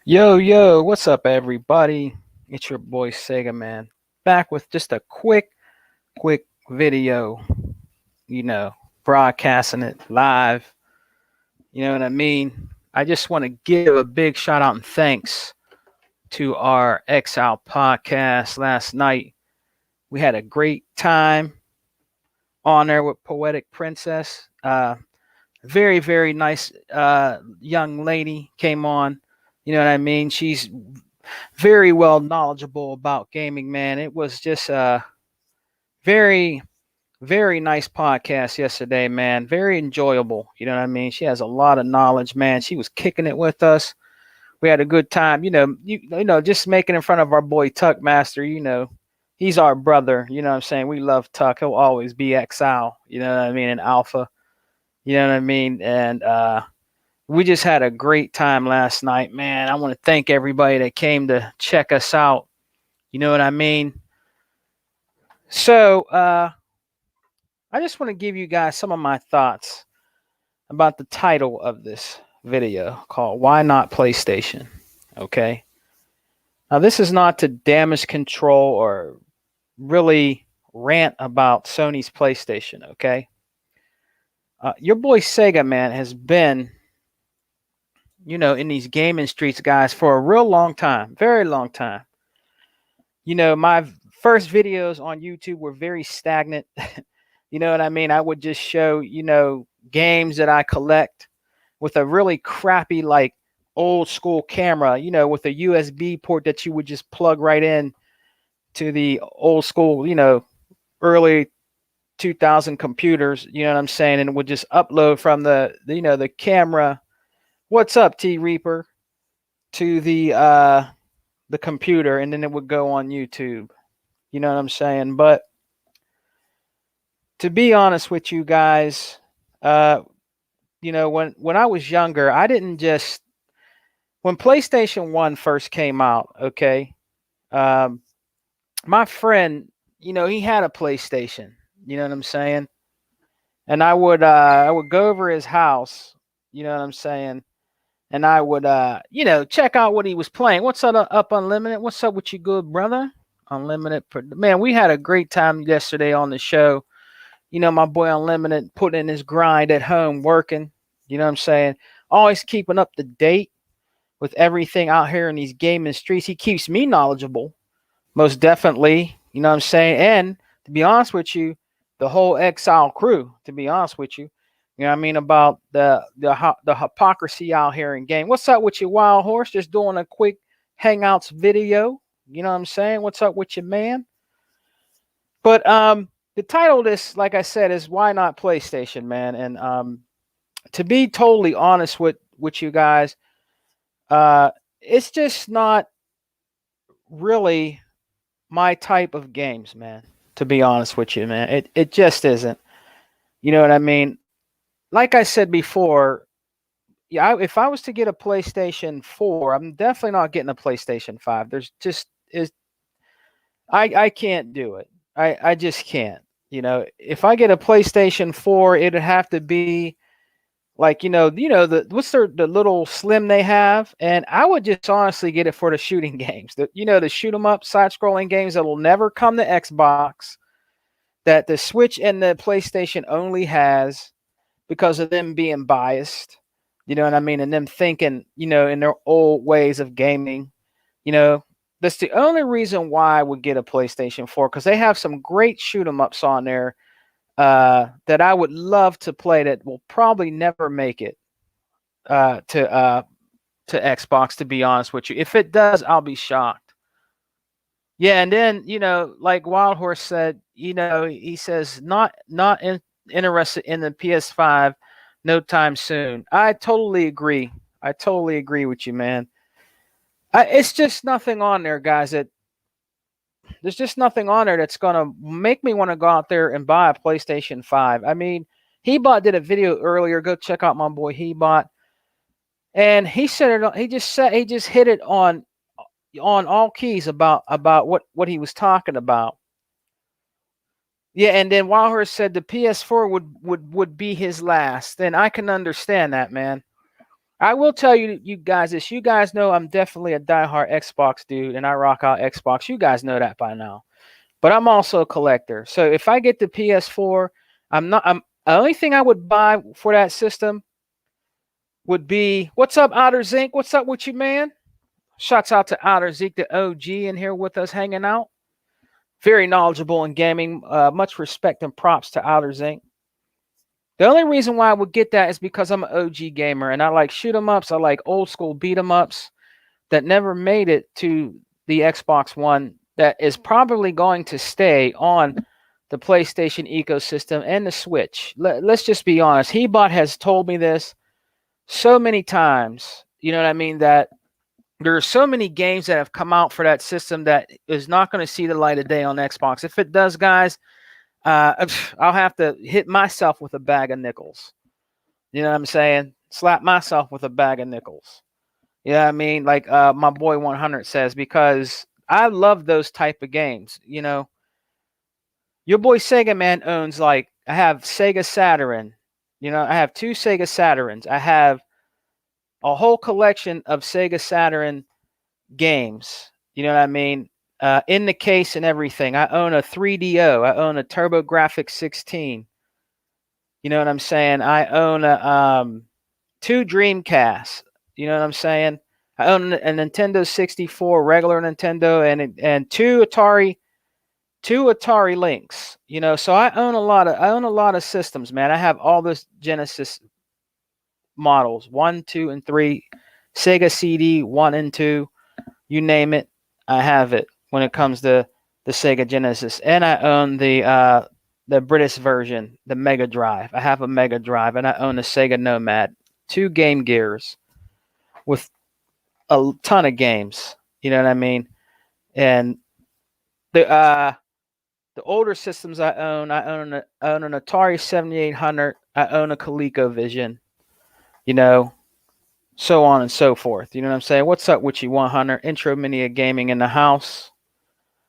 Yo, yo, what's up, everybody? It's your boy Sega Man, back with just a quick video, you know, broadcasting it live. You know what I mean? I just want to give a big shout out and thanks to our Exile podcast last night. We had a great time on there with Poetic Princess. Very nice young lady came on. You know what I mean? She's very well knowledgeable about gaming, man. It was just a very, very nice podcast yesterday, man. Very enjoyable. You know what I mean? She has a lot of knowledge, man. She was kicking it with us. We had a good time. Just making in front of our boy Tuck Master. He's our brother. You know what I'm saying? We love Tuck. He'll always be XL. You know what I mean? And Alpha. You know what I mean? And we just had a great time last night, man. I want to thank everybody that came to check us out. You know what I mean? So I just want to give you guys some of my thoughts about the title of this video called Why Not PlayStation? Okay. Now, this is not to damage control or really rant about Sony's PlayStation. Okay. Your boy Sega, man, has been, in these gaming streets, guys, for a real long time, very long time. My first videos on YouTube were very stagnant. You know what I mean? I would just show, games that I collect with a really crappy, like old school camera, with a USB port that you would just plug right in to the old school, early 2000 computers, you know what I'm saying? And it would just upload from the camera. What's up, T Reaper? To the computer, and then it would go on YouTube. You know what I'm saying? But to be honest with you guys, when I was younger, I didn't just when PlayStation 1 first came out, okay? Um, my friend, he had a PlayStation, you know what I'm saying? And I would go over his house, you know what I'm saying? And I would check out what he was playing. What's up Unlimited? What's up with you, good brother? Unlimited. Man, we had a great time yesterday on the show. My boy Unlimited putting in his grind at home, working. You know what I'm saying? Always keeping up to date with everything out here in these gaming streets. He keeps me knowledgeable, most definitely. You know what I'm saying? And to be honest with you, the whole Exile crew, to be honest with you, what I mean about the hypocrisy out here in game. What's up with you, Wild Horse? Just doing a quick Hangouts video. You know what I'm saying? What's up with you, man? But the title of this, like I said, is Why Not PlayStation, man? And to be totally honest with you guys, it's just not really my type of games, man. To be honest with you, man, it just isn't. You know what I mean? Like I said before, yeah, if I was to get a PlayStation 4, I'm definitely not getting a PlayStation 5. There's just is I can't do it. I just can't. If I get a PlayStation 4, it'd have to be like the little slim they have, and I would just honestly get it for the shooting games. The shoot 'em up side scrolling games that will never come to Xbox, that the Switch and the PlayStation only has because of them being biased. You know what I mean? And them thinking, in their old ways of gaming. You know, that's the only reason why I would get a PlayStation 4, because they have some great shoot 'em ups on there that I would love to play that will probably never make it to Xbox, to be honest with you. If it does, I'll be shocked. Yeah, and then like Wild Horse said, he says interested in the PS5 no time soon. I totally agree. I totally agree with you, man. It's just nothing on there, guys. There's just nothing on there that's gonna make me want to go out there and buy a PlayStation 5. I mean, Hebot did a video earlier. Go check out my boy Hebot, and he said it. He just hit it on all keys about what he was talking about. Yeah, and then Wildhurst said the PS4 would be his last. Then I can understand that, man. I will tell you guys this. You guys know I'm definitely a diehard Xbox dude, and I rock out Xbox. You guys know that by now. But I'm also a collector. So if I get the PS4, I'm not. I'm the only thing I would buy for that system would be, what's up, Outer Zinc? What's up with you, man? Shouts out to Outer Zinc, the OG, in here with us hanging out. Very knowledgeable in gaming. Much respect and props to Outer Zinc. The only reason why I would get that is because I'm an OG gamer and I like shoot 'em ups. I like old school beat 'em ups that never made it to the Xbox One, that is probably going to stay on the PlayStation ecosystem and the Switch. Let's just be honest. Hebot has told me this so many times. You know what I mean? That there are so many games that have come out for that system that is not going to see the light of day on Xbox. If it does, guys, I'll have to hit myself with a bag of nickels. You know what I'm saying? Slap myself with a bag of nickels. You know what I mean? Like my boy 100 says, because I love those type of games. You know, your boy Sega Man owns, like, I have Sega Saturn. You know, I have 2 Sega Saturns. I have a whole collection of Sega Saturn games. You know what I mean? In the case and everything. I own a 3DO. I own a TurboGrafx 16. You know what I'm saying? I own a 2 Dreamcasts. You know what I'm saying? I own a Nintendo 64, regular Nintendo, and 2 Atari Lynx. You know, so I own a lot of systems, man. I have all this Genesis models, 1, 2, and 3, Sega CD 1 and 2, you name it, I have it when it comes to the Sega Genesis. And I own the British version, the Mega Drive. I have a Mega Drive, and I own a Sega Nomad, 2 Game Gears with a ton of games. You know what I mean? And the older systems I own an Atari 7800. I own a ColecoVision. You know, so on and so forth. You know what I'm saying? What's up with you, 100? Intro Mania Gaming in the house.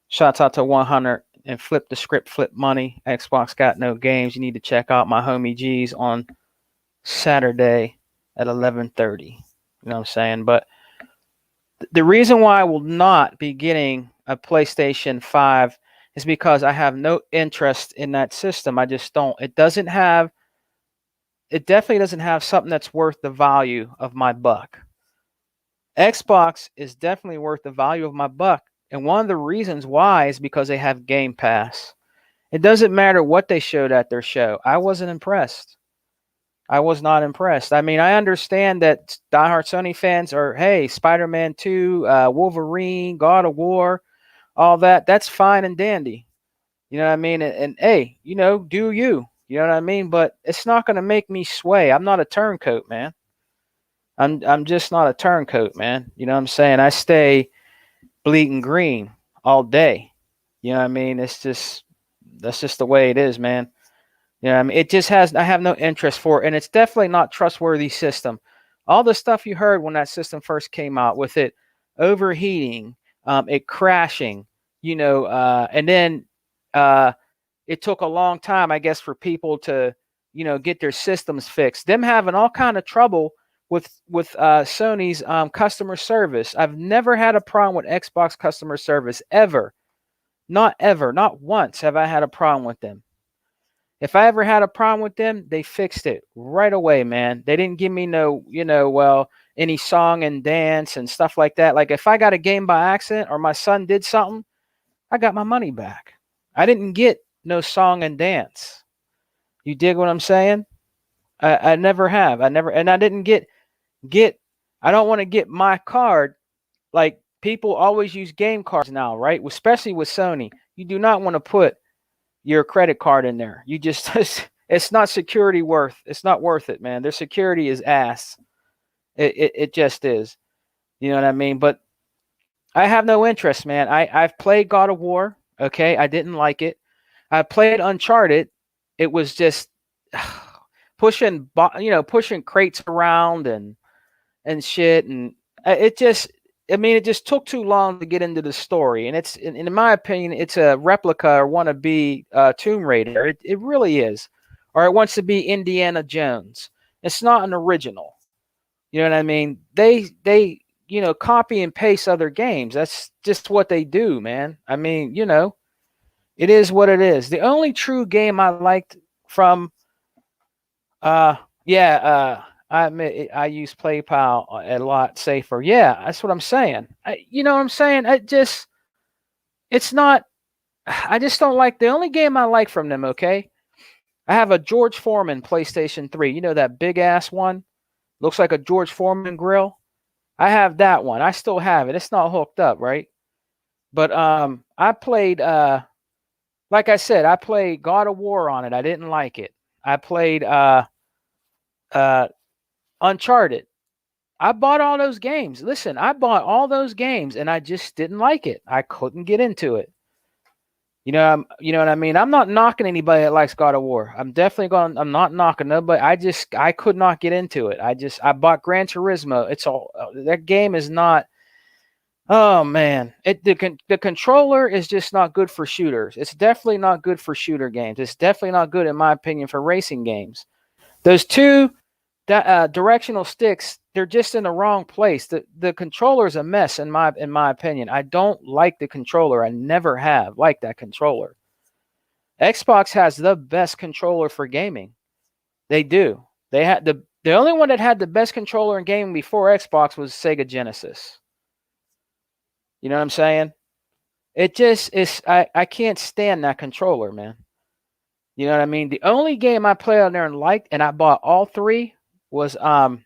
Shouts out to 100 and Flip the Script, Flip Money. Xbox got no games. You need to check out my homie G's on Saturday at 11:30. You know what I'm saying? But the reason why I will not be getting a PlayStation 5 is because I have no interest in that system. I just don't. It definitely doesn't have something that's worth the value of my buck. Xbox is definitely worth the value of my buck. And one of the reasons why is because they have Game Pass. It doesn't matter what they showed at their show. I wasn't impressed. I was not impressed. I mean, I understand that diehard Sony fans are, hey, Spider-Man 2, Wolverine, God of War, all that. That's fine and dandy. You know what I mean? And hey, you know, do you. You know what I mean? But it's not going to make me sway. I'm not a turncoat, man. I'm just not a turncoat, man. You know what I'm saying? I stay bleeding green all day. You know what I mean? That's just the way it is, man. You know what I mean? I have no interest for it, and it's definitely not trustworthy system. All the stuff you heard when that system first came out, with it overheating, it crashing, you know, and then it took a long time, I guess, for people to, you know, get their systems fixed. Them having all kind of trouble with Sony's customer service. I've never had a problem with Xbox customer service ever. Not ever. Not once have I had a problem with them. If I ever had a problem with them, they fixed it right away, man. They didn't give me no, you know, well, any song and dance and stuff like that. Like, if I got a game by accident or my son did something, I got my money back. I didn't get no song and dance. You dig what I'm saying? I never have. And I didn't get, I don't want to get my card. Like, people always use game cards now, right? Especially with Sony. You do not want to put your credit card in there. You just, it's not security worth. It's not worth it, man. Their security is ass. It just is. You know what I mean? But I have no interest, man. I've played God of War. Okay, I didn't like it. I played Uncharted. It was just pushing crates around and shit, and it just took too long to get into the story. And in my opinion, it's a replica or wannabe Tomb Raider. It really is, or it wants to be Indiana Jones. It's not an original. You know what I mean? They copy and paste other games. That's just what they do, man. I mean, it is what it is. The only true game I liked from uh yeah, I admit I use PlayPal a lot safer. Yeah, that's what I'm saying. You know what I'm saying? It's not I just don't like the only game I like from them, okay? I have a George Foreman PlayStation 3. You know that big ass one? Looks like a George Foreman grill. I have that one. I still have it. It's not hooked up, right? But I played like I said, I played God of War on it. I didn't like it. I played uh Uncharted. I bought all those games. Listen, I bought all those games and I just didn't like it. I couldn't get into it. You know what I mean? I'm not knocking anybody that likes God of War. I'm not knocking nobody. I could not get into it. I bought Gran Turismo. It's all that game is not. Oh man, the controller is just not good for shooters. It's definitely not good for shooter games. It's definitely not good, in my opinion, for racing games. Those two directional sticks, they're just in the wrong place. The controller is a mess, in my opinion. I don't like the controller. I never have liked that controller. Xbox has the best controller for gaming. They do. They had the only one that had the best controller in gaming before Xbox was Sega Genesis. You know what I'm saying? It just is. I can't stand that controller, man. You know what I mean? The only game I played on there and liked, and I bought all three, was I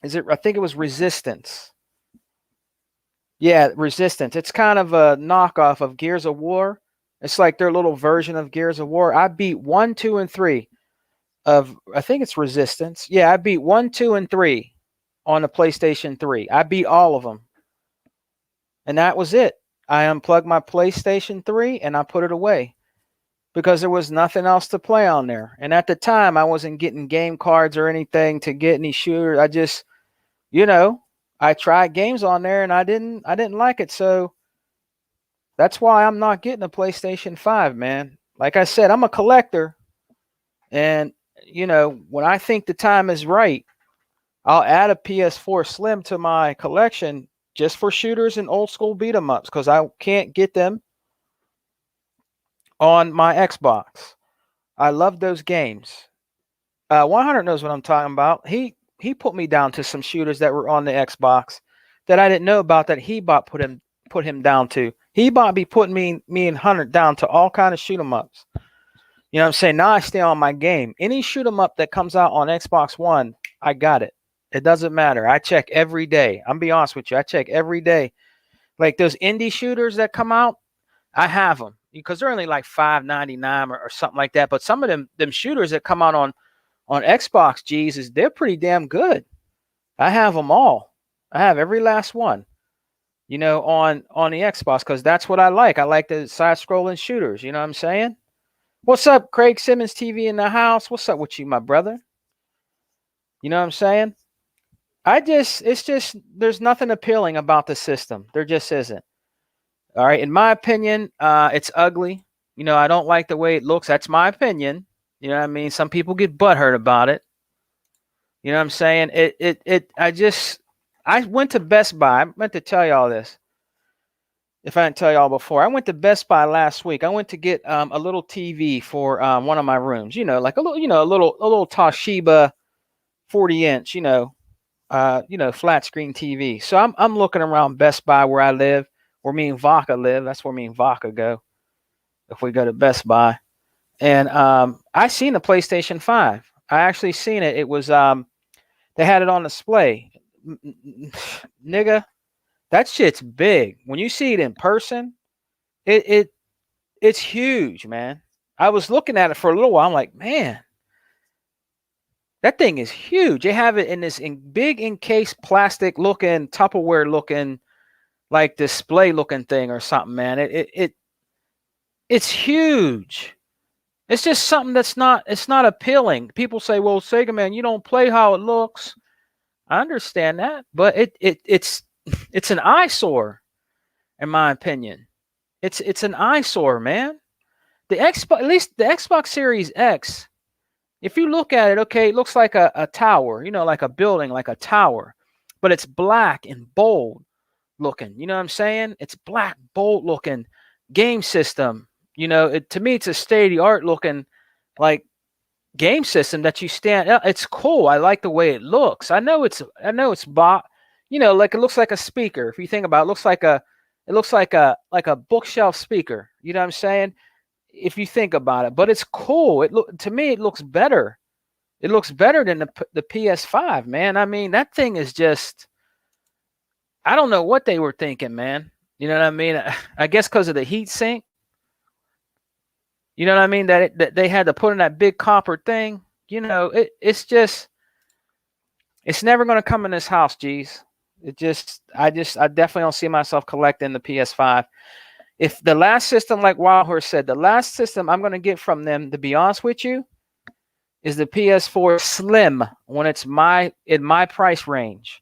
think it was Resistance. Yeah, Resistance. It's kind of a knockoff of Gears of War. It's like their little version of Gears of War. I beat 1, 2, and 3 of, I think it's Resistance. Yeah, I beat 1, 2, and 3 on the PlayStation 3. I beat all of them. And that was it. I unplugged my PlayStation 3 and I put it away because there was nothing else to play on there. And at the time, I wasn't getting game cards or anything to get any shooters. I just, I tried games on there and I didn't like it. So that's why I'm not getting a PlayStation 5, man. Like I said, I'm a collector. And, when I think the time is right, I'll add a PS4 Slim to my collection just for shooters and old school beat 'em ups because I can't get them on my Xbox. I love those games. 100 knows what I'm talking about. He put me down to some shooters that were on the Xbox that I didn't know about that he bought put him down to. He bought me putting me and Hunter down to all kind of shoot 'em ups. You know what I'm saying? Now I stay on my game. Any shoot 'em up that comes out on Xbox One, I got it. It doesn't matter. I check every day. I'm be honest with you. I check every day. Like those indie shooters that come out, I have them because they're only like $5.99 or something like that. But some of them shooters that come out on Xbox, Jesus, they're pretty damn good. I have them all. I have every last one. On the Xbox because that's what I like. I like the side-scrolling shooters. You know what I'm saying? What's up, Craig Simmons TV in the house? What's up with you, my brother? You know what I'm saying? It's just, there's nothing appealing about the system. There just isn't. All right. In my opinion, it's ugly. I don't like the way it looks. That's my opinion. You know what I mean? Some people get butthurt about it. You know what I'm saying? I went to Best Buy. I meant to tell y'all this. If I didn't tell y'all before, I went to Best Buy last week. I went to get a little TV for one of my rooms. Like a little Toshiba 40-inch. Flat screen TV. So I'm looking around Best Buy where I live, where me and Vaca live. That's where me and Vaca go if we go to Best Buy. And I seen the PlayStation 5. I actually seen it. It was they had it on display. Nigga, that shit's big. When you see it in person, it's huge, man. I was looking at it for a little while. I'm like, man, that thing is huge. They have it in this big encased plastic looking, Tupperware looking, like display looking thing or something, man. It's huge. It's just something it's not appealing. People say, well, Sega, man, you don't play how it looks. I understand that, but it's an eyesore, in my opinion. It's an eyesore, man. The Xbox, at least the Xbox Series X, If you look at it, okay, it looks like a tower, like a building, like a tower, but it's black and bold looking. You know what I'm saying? It's black, bold looking game system. To me, it's a state of the art looking like game system that you stand. It's cool. I like the way it looks. I know it's like it looks like a speaker. If you think about it, it looks like a bookshelf speaker. You know what I'm saying? If you think about it, but it's cool. To me, it looks better. It looks better than the PS5, man. I mean, that thing is just, I don't know what they were thinking, man. You know what I mean? I guess because of the heat sink. You know what I mean? That they had to put in that big copper thing. It's just, it's never going to come in this house, geez. I definitely don't see myself collecting the PS5. If the last system, like Wildhorse said, the last system I'm going to get from them, to be honest with you, is the PS4 Slim when it's in my price range.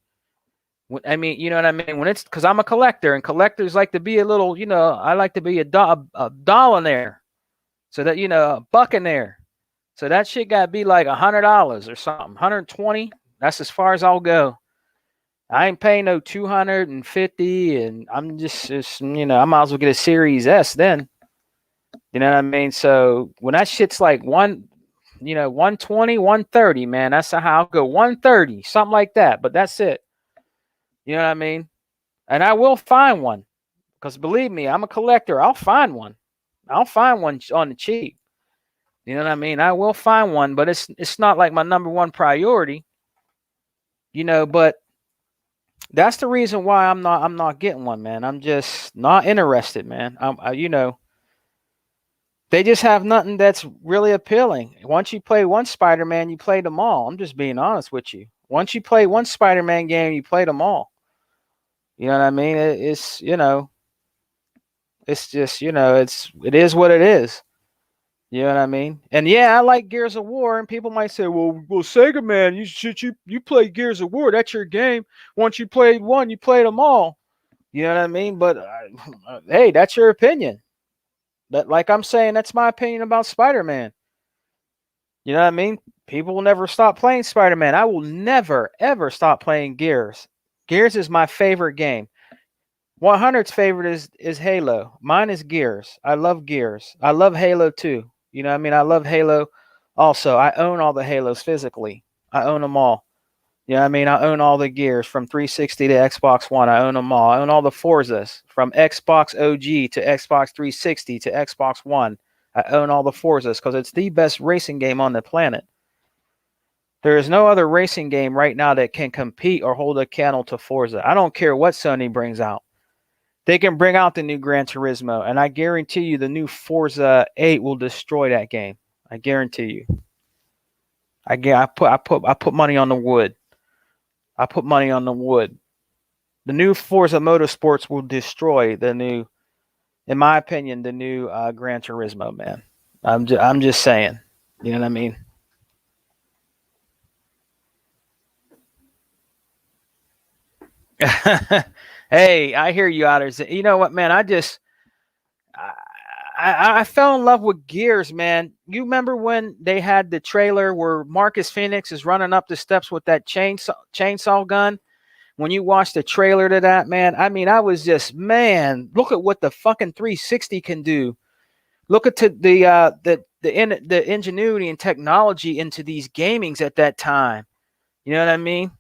I mean, you know what I mean? When it's, because I'm a collector, and collectors like to be a little, I like to be a doll in there. So that, a buck in there. So that shit got to be like $100 or something, 120. That's as far as I'll go. I ain't paying no 250, and I'm just I might as well get a Series S then. You know what I mean? So when that shit's like 120, 130, man, that's how I'll go. 130, something like that. But that's it. You know what I mean? And I will find one, because believe me, I'm a collector. I'll find one. I'll find one on the cheap. You know what I mean? I will find one, but it's not like my number one priority. But that's the reason why I'm not getting one, man. I'm just not interested, man. They just have nothing that's really appealing. Once you play one Spider-Man, you play them all. I'm just being honest with you. Once you play one Spider-Man game, you play them all. You know what I mean? It's just, it is what it is. You know what I mean? And yeah, I like Gears of War, and people might say, well, Sega man, you play Gears of War, that's your game. Once you played one, you played them all. You know what I mean? But hey, that's your opinion. That, like I'm saying, that's my opinion about Spider-Man. You know what I mean? People will never stop playing Spider-Man. I will never, ever stop playing Gears. Gears is my favorite game. 100's favorite is Halo. Mine is Gears. I love Gears. I love Halo too. You know what I mean? I love Halo also. I own all the Halos physically. I own them all. You know what I mean? I own all the Gears from 360 to Xbox One. I own them all. I own all the Forzas from Xbox OG to Xbox 360 to Xbox One. I own all the Forzas because it's the best racing game on the planet. There is no other racing game right now that can compete or hold a candle to Forza. I don't care what Sony brings out. They can bring out the new Gran Turismo, and I guarantee you the new Forza 8 will destroy that game. I guarantee you. I put money on the wood. I put money on the wood. The new Forza Motorsports will destroy the new, in my opinion, the new Gran Turismo, man. I'm just saying. You know what I mean? Hey, I hear you out there. You know what, man? I fell in love with Gears, man. You remember when they had the trailer where Marcus Phoenix is running up the steps with that chainsaw gun? When you watch the trailer to that, man, I mean, I was just, man, look at what the fucking 360 can do. Look at the ingenuity and technology into these gamings at that time. You know what I mean?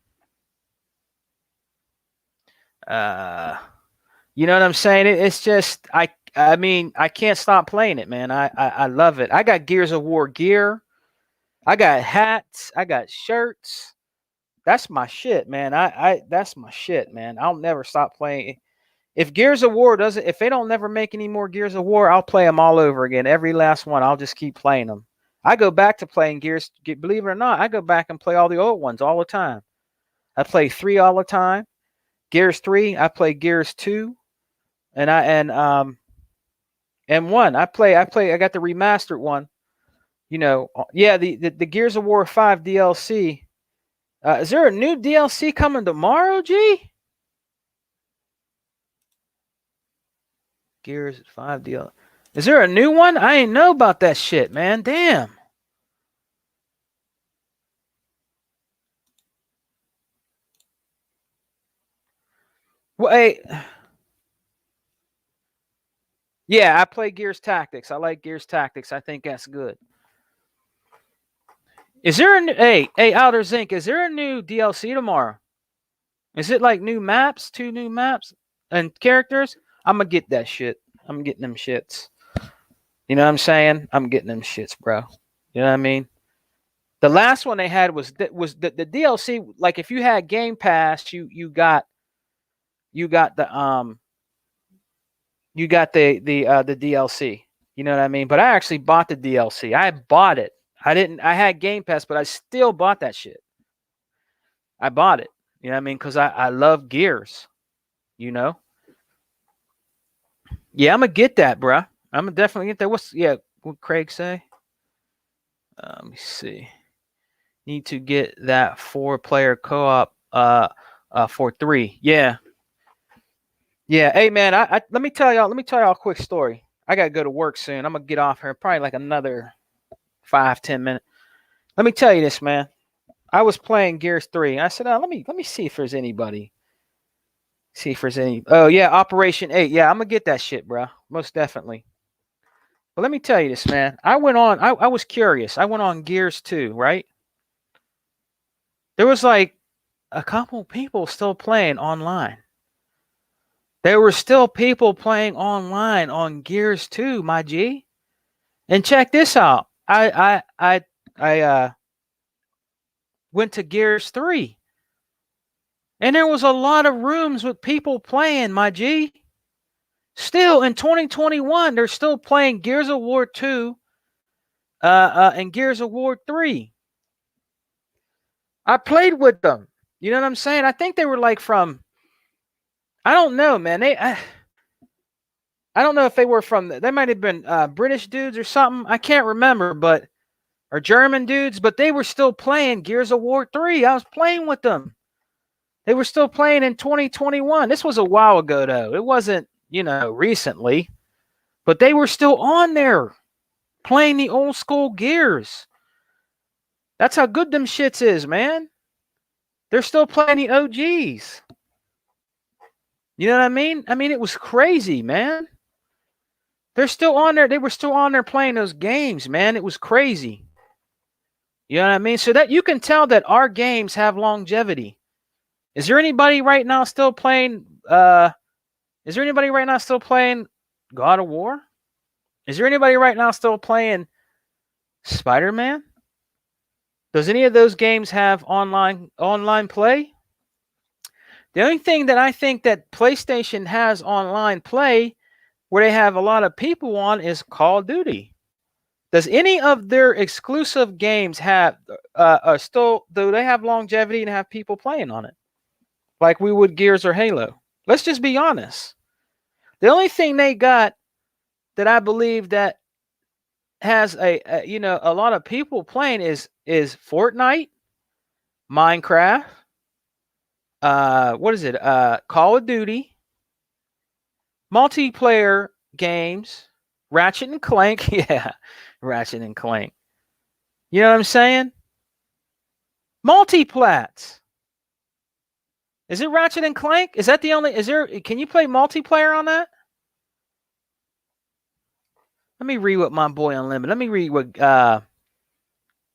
You know what I'm saying? It's just, I mean, I can't stop playing it, man. I love it. I got Gears of War gear. I got hats. I got shirts. That's my shit, man. That's my shit, man. I'll never stop playing. If Gears of War if they don't never make any more Gears of War, I'll play them all over again. Every last one. I'll just keep playing them. I go back to playing Gears. Believe it or not, I go back and play all the old ones all the time. I play 3 all the time. Gears 3. I play Gears 2. And 1. I got the remastered one. Yeah, the Gears of War 5 DLC. Is there a new DLC coming tomorrow, G? Gears 5 DLC. Is there a new one? I ain't know about that shit, man. Damn. Well, hey, yeah, I play Gears Tactics. I like Gears Tactics. I think that's good. Is there a hey Outer Zinc? Is there a new DLC tomorrow? Is it like new maps, 2 new maps and characters? I'm gonna get that shit. I'm getting them shits. You know what I'm saying? I'm getting them shits, bro. You know what I mean? The last one they had was the DLC. Like if you had Game Pass, you got the DLC. You know what I mean? But I actually bought the DLC. I bought it. I had Game Pass, but I still bought that shit. I bought it. You know what I mean? Because I love Gears. You know? Yeah, I'm gonna get that, bruh. I'm gonna definitely get that. What Craig say? Let me see. Need to get that 4-player co-op for 3. Yeah. Yeah. Hey man, let me tell y'all a quick story. I gotta go to work soon. I'm gonna get off here probably like another 5-10 minutes. Let me tell you this, man. I was playing Gears 3. I said, let me see if there's anybody. See if there's any. Oh yeah, Operation 8. Yeah, I'm gonna get that shit, bro. Most definitely. But let me tell you this, man. I was curious. I went on Gears 2, right? There was like a couple people still playing online. There were still people playing online on Gears 2, my G. And check this out. I went to Gears 3. And there was a lot of rooms with people playing, my G. Still in 2021, they're still playing Gears of War 2 and Gears of War 3. I played with them. You know what I'm saying? I think they were like from, I don't know, man. I don't know if they were from, they might have been British dudes or something. I can't remember, or German dudes, but they were still playing Gears of War 3. I was playing with them. They were still playing in 2021. This was a while ago, though. It wasn't, recently, but they were still on there playing the old school Gears. That's how good them shits is, man. They're still playing the OGs. You know what I mean? I mean, it was crazy, man. They're still on there. They were still on there playing those games, man. It was crazy. You know what I mean? So that you can tell that our games have longevity. Is there anybody right now still playing? Is there anybody right now still playing God of War? Is there anybody right now still playing Spider-Man? Does any of those games have online play? The only thing that I think that PlayStation has online play where they have a lot of people on is Call of Duty. Does any of their exclusive games have still, do they have longevity and have people playing on it? Like we would Gears or Halo. Let's just be honest. The only thing they got that I believe that has a lot of people playing is Fortnite, Minecraft, what is it? Call of Duty, multiplayer games, Ratchet and Clank. Yeah, Ratchet and Clank. You know what I'm saying? Multiplats. Is it Ratchet and Clank? Is that the only? Can you play multiplayer on that? Let me read what my boy Unlimited. Let me read what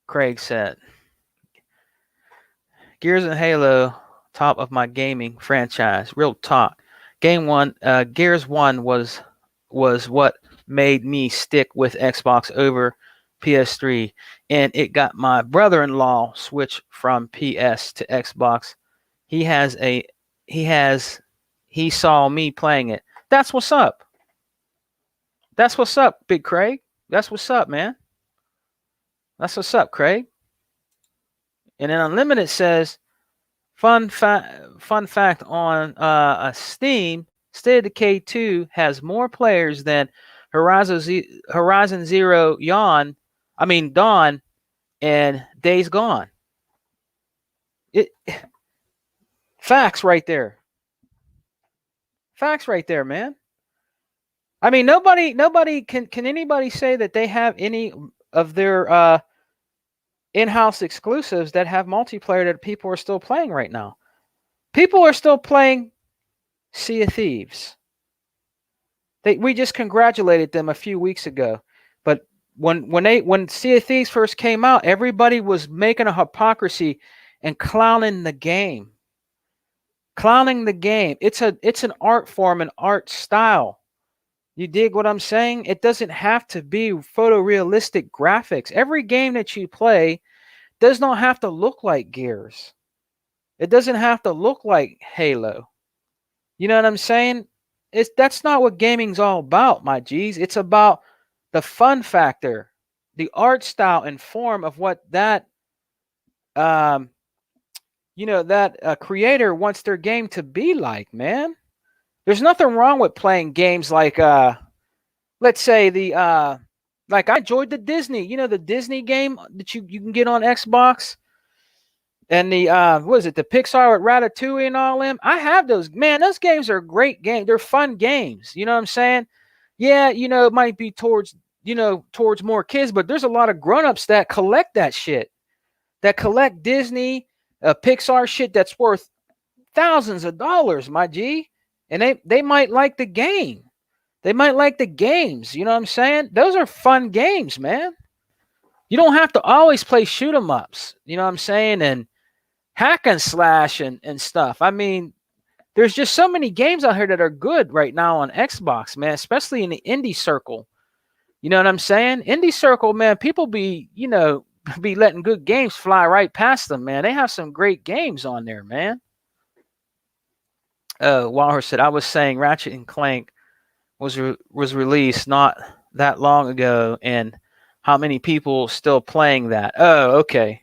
Craig said. Gears and Halo, top of my gaming franchise. Real talk. Gears 1 was what made me stick with Xbox over PS3, and it got my brother-in-law switch from PS to Xbox. He saw me playing it. That's what's up. That's what's up, Big Craig. That's what's up, man. That's what's up, Craig. And then Unlimited says, fun fact on Steam, State of Decay 2 has more players than Horizon Zero Dawn and Days Gone. Facts right there. Facts right there, man. I mean, nobody can anybody say that they have any of their in-house exclusives that have multiplayer that people are still playing right now. People are still playing Sea of Thieves. We just congratulated them a few weeks ago, but when Sea of Thieves first came out, everybody was making a hypocrisy and clowning the game. Clowning the game. It's an art form, an art style. You dig what I'm saying? It doesn't have to be photorealistic graphics. Every game that you play does not have to look like Gears. It doesn't have to look like Halo. You know what I'm saying? That's not what gaming's all about, my G's. It's about the fun factor, the art style and form of what that creator wants their game to be like, man. There's nothing wrong with playing games like let's say like I enjoyed the Disney, the Disney game that you can get on Xbox. And the what is it, the Pixar with Ratatouille and all them? I have those. Man, those games are great games. They're fun games. You know what I'm saying? Yeah, it might be towards more kids, but there's a lot of grown-ups that collect that shit. That collect Disney, Pixar shit that's worth thousands of dollars, my G. And they might like the game. They might like the games. You know what I'm saying? Those are fun games, man. You don't have to always play shoot 'em ups. You know what I'm saying? And hack and slash and stuff. I mean, there's just so many games out here that are good right now on Xbox, man, especially in the indie circle. You know what I'm saying? Indie circle, man, people be letting good games fly right past them, man. They have some great games on there, man. Walher said, I was saying Ratchet and Clank was released not that long ago, and how many people still playing that? Oh, okay.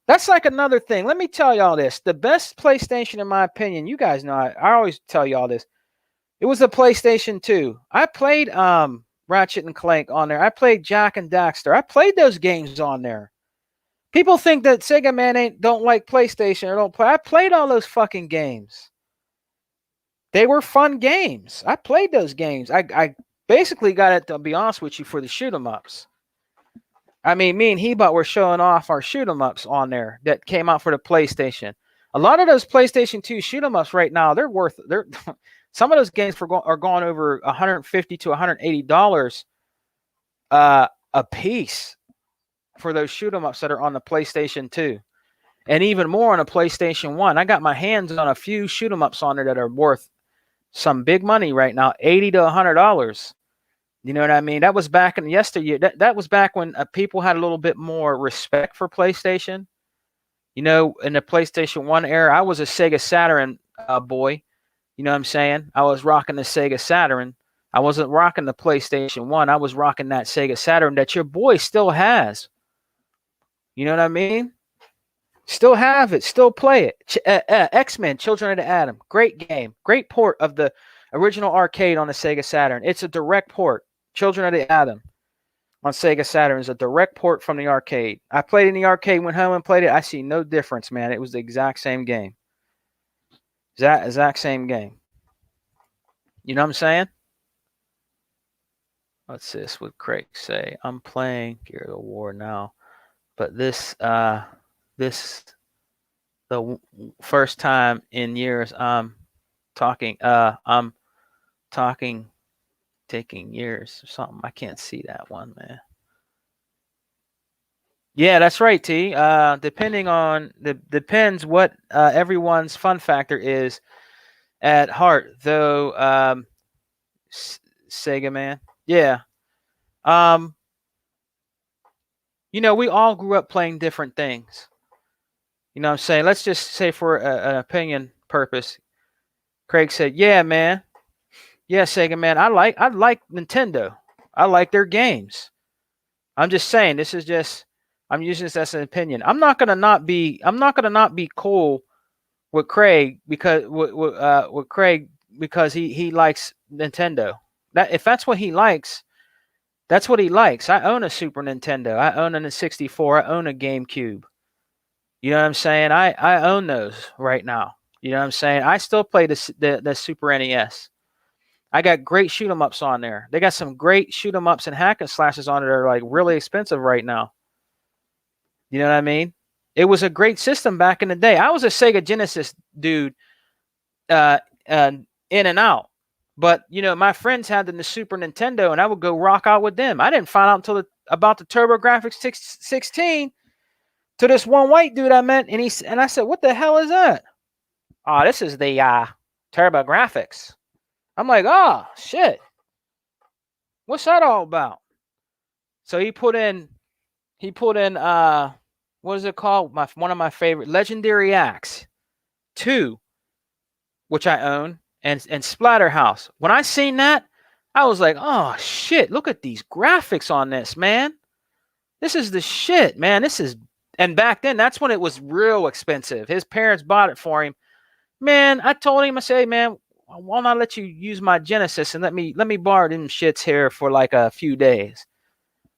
That's like another thing. Let me tell y'all this. The best PlayStation, in my opinion, you guys know, I always tell y'all this. It was the PlayStation 2. I played Ratchet and Clank on there. I played Jak and Daxter. I played those games on there. People think that Sega Man don't like PlayStation or don't play. I played all those fucking games. They were fun games. I played those games. I basically got it, to be honest with you, for the shoot 'em ups. I mean, me and Hebot were showing off our shoot 'em ups on there that came out for the PlayStation. A lot of those PlayStation 2 shoot 'em ups right now, they're some of those games are going over $150 to $180 a piece for those shoot 'em ups that are on the PlayStation 2. And even more on a PlayStation 1. I got my hands on a few shoot 'em ups on there that are worth some big money right now, $80 to $100. You know what I mean? That was back in yesteryear. That was back when people had a little bit more respect for PlayStation. In the PlayStation 1 era, I was a Sega Saturn boy. You know what I'm saying? I was rocking the Sega Saturn. I wasn't rocking the PlayStation 1. I was rocking that Sega Saturn that your boy still has. You know what I mean? Still have it. Still play it. X-Men, Children of the Atom. Great game. Great port of the original arcade on the Sega Saturn. It's a direct port. Children of the Atom on Sega Saturn is a direct port from the arcade. I played in the arcade, went home and played it. I see no difference, man. It was the exact same game. Exact same game. You know what I'm saying? What's this? What Craig say? I'm playing Gears of War now, but this the first time in years I'm talking. Taking years or something. I can't see that one, man. Yeah, that's right, T. Depends what everyone's fun factor is at heart, though. Sega Man, yeah. We all grew up playing different things. You know what I'm saying? Let's just say for an opinion purpose, Craig said, "Yeah, man. Yeah, Sega Man. I like Nintendo. I like their games. I'm just saying, I'm using this as an opinion. I'm not gonna not be cool with Craig because he likes Nintendo. If that's what he likes, that's what he likes. I own a Super Nintendo. I own a 64. I own a GameCube. You know what I'm saying? I own those right now. You know what I'm saying? I still play the Super NES. I got great shoot 'em ups on there. They got some great shoot 'em ups and hack and slashes on it that are like really expensive right now. You know what I mean? It was a great system back in the day. I was a Sega Genesis dude in and out. But you know, my friends had the Super Nintendo, and I would go rock out with them. I didn't find out until about the TurboGrafx 16 to this one white dude I met, and I said, "What the hell is that?" Oh, this is the TurboGrafx. I'm like, oh shit, what's that all about? So he put in what is it called? One of my favorite Legendary Axe 2, which I own, and Splatterhouse. When I seen that, I was like, oh shit, look at these graphics on this, man. This is the shit, man. And back then, that's when it was real expensive. His parents bought it for him. Man, I told him, I said, hey, man, why not let you use my Genesis and let me borrow them shits here for like a few days.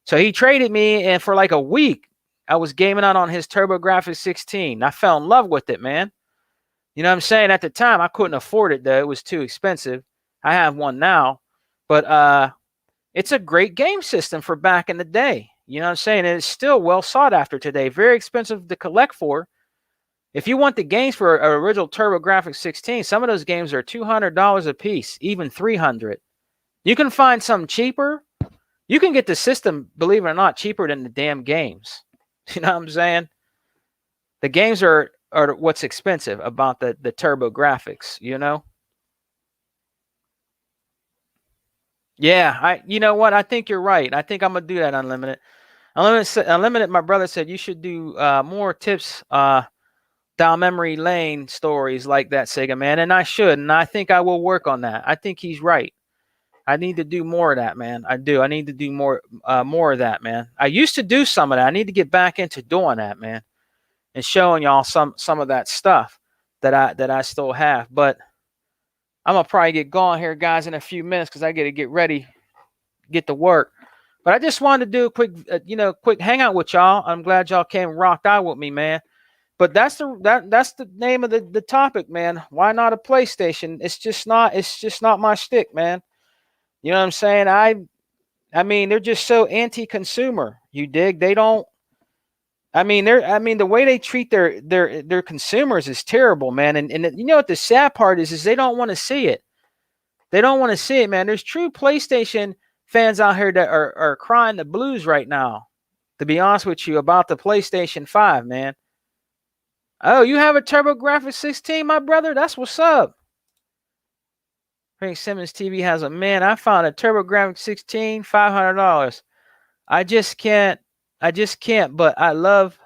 So he traded me, and for like a week, I was gaming out on his TurboGrafx 16. I fell in love with it, man. You know what I'm saying? At the time, I couldn't afford it, though. It was too expensive. I have one now. But it's a great game system for back in the day. You know what I'm saying? And it's still well sought after today. Very expensive to collect for. If you want the games for an original TurboGrafx 16, some of those games are $200 a piece, even $300. You can find some cheaper. You can get the system, believe it or not, cheaper than the damn games. You know what I'm saying? The games are what's expensive about the TurboGrafx, you know? Yeah, you know what? I think you're right. I think I'm gonna do that unlimited. Unlimited, my brother said you should do more tips down memory lane stories like that, Sega man, and I should, and I think I will work on that. I think he's right. I need to do more of that, man. I do. I need to do more of that, man. I used to do some of that. I need to get back into doing that, man, and showing y'all some of that stuff that I still have. But I'm gonna probably get going here, guys, in a few minutes because I got to get ready, get to work. But I just wanted to do a quick, quick hangout with y'all. I'm glad y'all came and rocked out with me, man. But that's the name of the topic, man. Why not a PlayStation? It's just not my stick, man. You know what I'm saying? I mean, they're just so anti-consumer. You dig? They don't. I mean, the way they treat their consumers is terrible, man. And you know what the sad part is they don't want to see it. They don't want to see it, man. There's true PlayStation fans out here that are crying the blues right now. To be honest with you, about the PlayStation 5, man. Oh, you have a TurboGrafx 16, my brother? That's what's up. Frank Simmons TV has a man. I found a TurboGrafx 16, $500. I just can't. But I love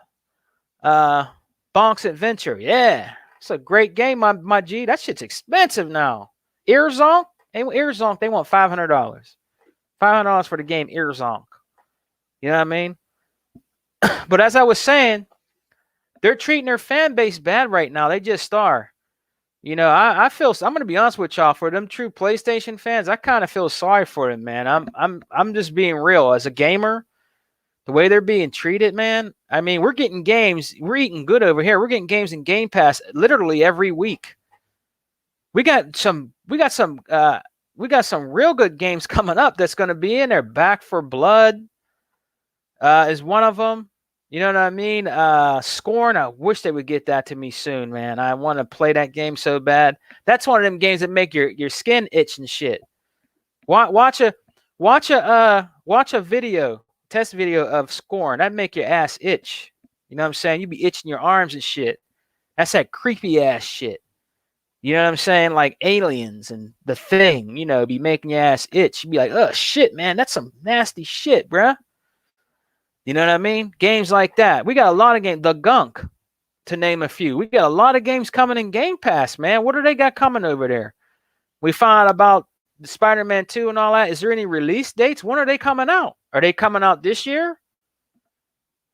Bonk's Adventure. Yeah, it's a great game, my G. That shit's expensive now. Earzonk, they want $500. $500 for the game Earzonk. You know what I mean? But as I was saying, they're treating their fan base bad right now. They just are. You know, I feel. I'm gonna be honest with y'all. For them true PlayStation fans, I kind of feel sorry for them, man. I'm just being real. As a gamer, the way they're being treated, man. I mean, we're getting games. We're eating good over here. We're getting games in Game Pass literally every week. We got some real good games coming up that's going to be in there. Back for Blood is one of them. You know what I mean? Scorn, I wish they would get that to me soon, man. I want to play that game so bad. That's one of them games that make your skin itch and shit. Watch a test video of Scorn. That'd make your ass itch. You know what I'm saying? You be itching your arms and shit. That's that creepy ass shit. You know what I'm saying? Like Aliens and The Thing, you know, be making your ass itch. You be like, oh shit, man, that's some nasty shit, bruh. You know what I mean? Games like that. We got a lot of games. The Gunk, to name a few. We got a lot of games coming in Game Pass, man. What do they got coming over there? We found about the Spider-Man 2 and all that. Is there any release dates? When are they coming out? Are they coming out this year?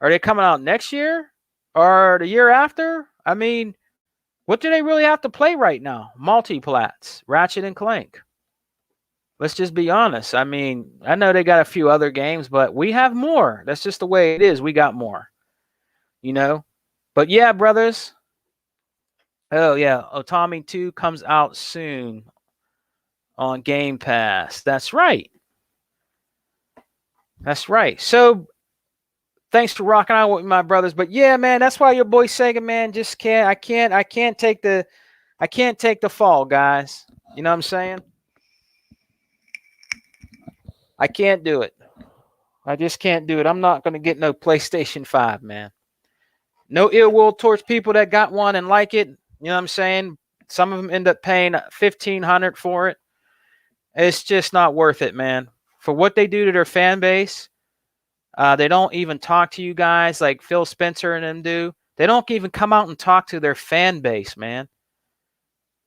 Are they coming out next year? Or the year after? I mean, what do they really have to play right now? Multiplats, Ratchet and Clank. Let's just be honest. I mean, I know they got a few other games, but we have more. That's just the way it is. We got more, you know? But yeah, brothers. Oh, yeah. Otami 2 comes out soon on Game Pass. That's right. That's right. So thanks for rocking out with my brothers. But yeah, man, that's why your boy Sega man just can't. I can't take the fall, guys. You know what I'm saying? I can't do it. I just can't do it. I'm not going to get no PlayStation 5, man. No ill will towards people that got one and like it. You know what I'm saying? Some of them end up paying 1,500 for it. It's just not worth it, man. For what they do to their fan base, they don't even talk to you guys like Phil Spencer and them do. They don't even come out and talk to their fan base, man.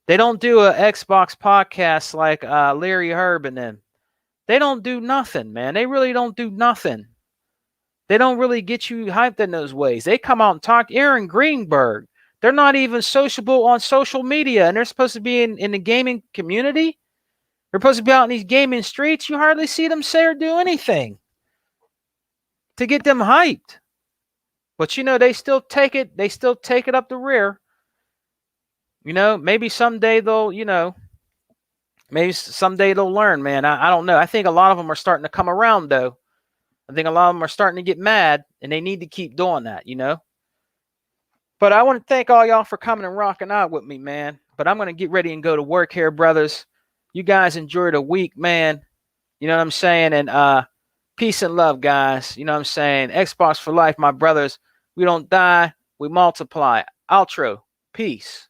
They don't do a Xbox podcast like Larry Herb and them. They don't do nothing, man. They really don't do nothing. They don't really get you hyped in those ways. They come out and talk. Aaron Greenberg, they're not even sociable on social media, and they're supposed to be in the gaming community. They're supposed to be out in these gaming streets. You hardly see them say or do anything to get them hyped. But, you know, they still take it. They still take it up the rear. You know, maybe someday they'll, maybe someday they'll learn, man. I don't know. I think a lot of them are starting to come around, though. I think a lot of them are starting to get mad, and they need to keep doing that, you know. But I want to thank all y'all for coming and rocking out with me, man. But I'm going to get ready and go to work here, brothers. You guys enjoy the week, man. You know what I'm saying? And peace and love, guys. You know what I'm saying? Xbox for life, my brothers. We don't die, we multiply. Outro. Peace.